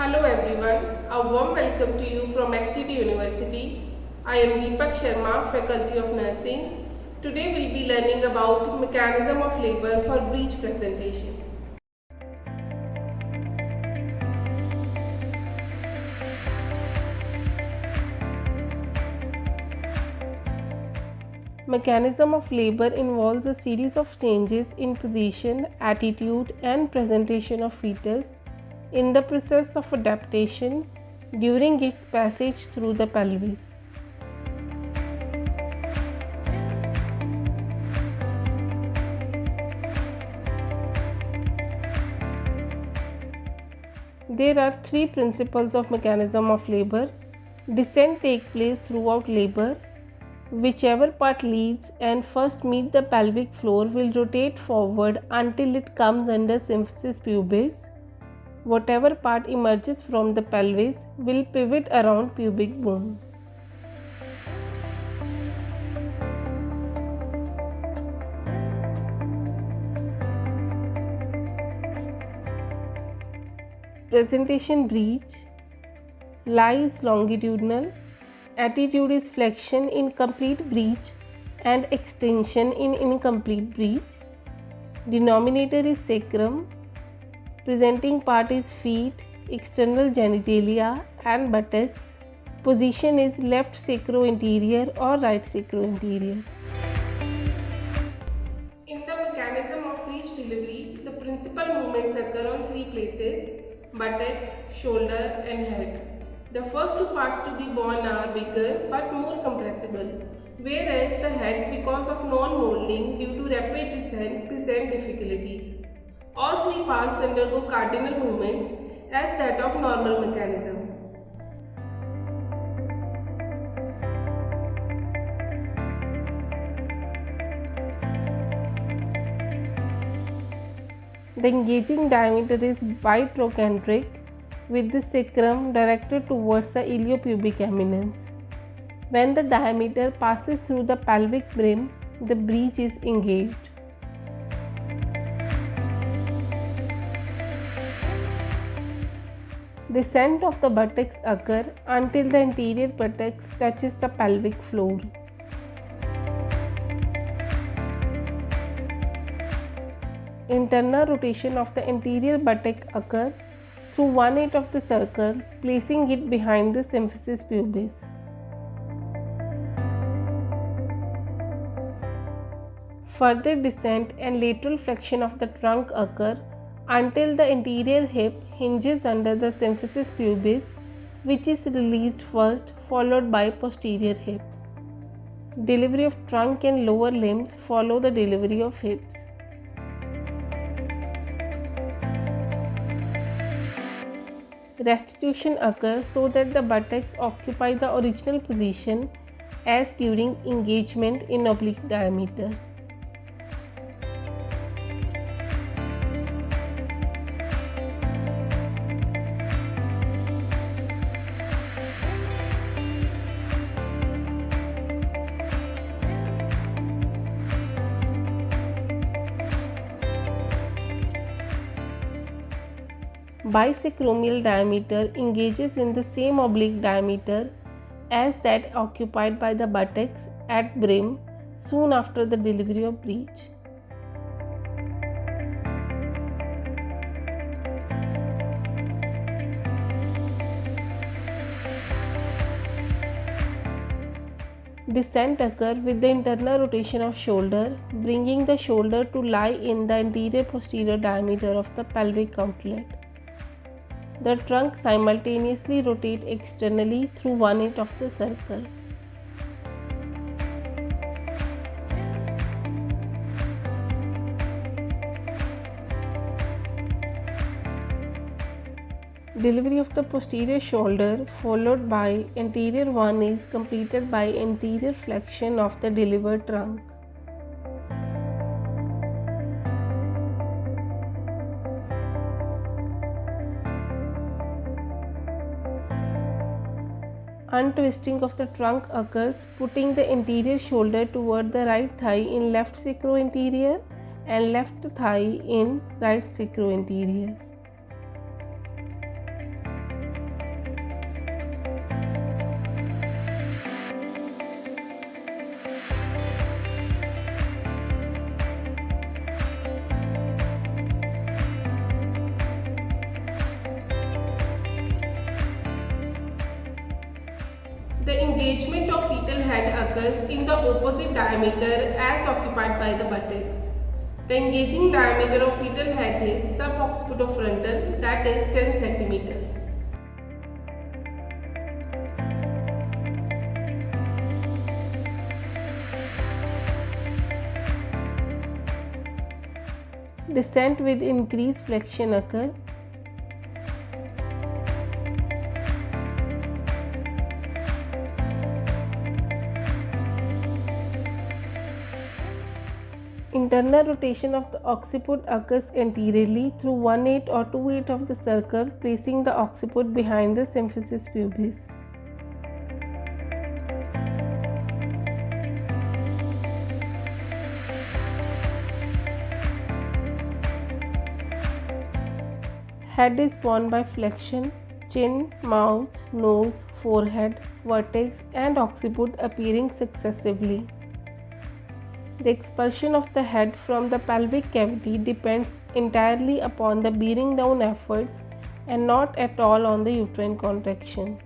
Hello everyone, a warm welcome to you from STT University. I am Deepak Sharma, Faculty of Nursing. Today we will be learning about mechanism of labor for breech presentation. Mechanism of labor involves a series of changes in position, attitude and presentation of fetus in the process of adaptation during its passage through the pelvis. There are three principles of mechanism of labor. Descent takes place throughout labor. Whichever part leads and first meet the pelvic floor will rotate forward until it comes under symphysis pubis. Whatever part emerges from the pelvis will pivot around pubic bone. Presentation breech. Lie is longitudinal. Attitude is flexion in complete breech and extension in incomplete breech. Denominator is sacrum. Presenting part is feet, external genitalia and buttocks. Position is left sacroanterior or right sacroanterior. In the mechanism of breech delivery, the principal movements occur on three places: buttocks, shoulder and head. The first two parts to be born are bigger but more compressible, whereas the head, because of non-molding due to rapid descent, present difficulties. All three parts undergo cardinal movements as that of normal mechanism. The engaging diameter is bitrochanteric with the sacrum directed towards the iliopubic eminence. When the diameter passes through the pelvic brim, the breech is engaged. Descent of the buttocks occur until the anterior buttocks touches the pelvic floor. Internal rotation of the anterior buttock occur through 1/8 of the circle, placing it behind the symphysis pubis. Further descent and lateral flexion of the trunk occur until the anterior hip hinges under the symphysis pubis, which is released first, followed by posterior hip. Delivery of trunk and lower limbs follow the delivery of hips. Restitution occurs so that the buttocks occupy the original position as during engagement in oblique diameter. Bisacromial diameter engages in the same oblique diameter as that occupied by the buttocks at brim soon after the delivery of breech. Descent occurs with the internal rotation of shoulder, bringing the shoulder to lie in the anterior posterior diameter of the pelvic outlet. The trunk simultaneously rotates externally through 1/8 of the circle. Delivery of the posterior shoulder followed by anterior one is completed by anterior flexion of the delivered trunk. Untwisting of the trunk occurs, putting the anterior shoulder toward the right thigh in left sacroanterior and left thigh in right sacroanterior. The engagement of fetal head occurs in the opposite diameter as occupied by the buttocks. The engaging diameter of fetal head is suboccipitofrontal, that is 10 cm. Descent with increased flexion occur. Internal rotation of the occiput occurs anteriorly through 1/8 or 2/8 of the circle, placing the occiput behind the symphysis pubis. Head is borne by flexion, chin, mouth, nose, forehead, vertex and occiput appearing successively. The expulsion of the head from the pelvic cavity depends entirely upon the bearing down efforts and not at all on the uterine contraction.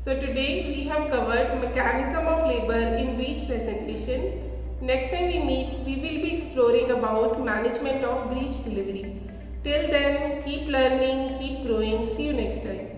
So today we have covered mechanism of labor in breech presentation. Next time we meet, we will be exploring about management of breech delivery. Till then, keep learning, keep growing. See you next time.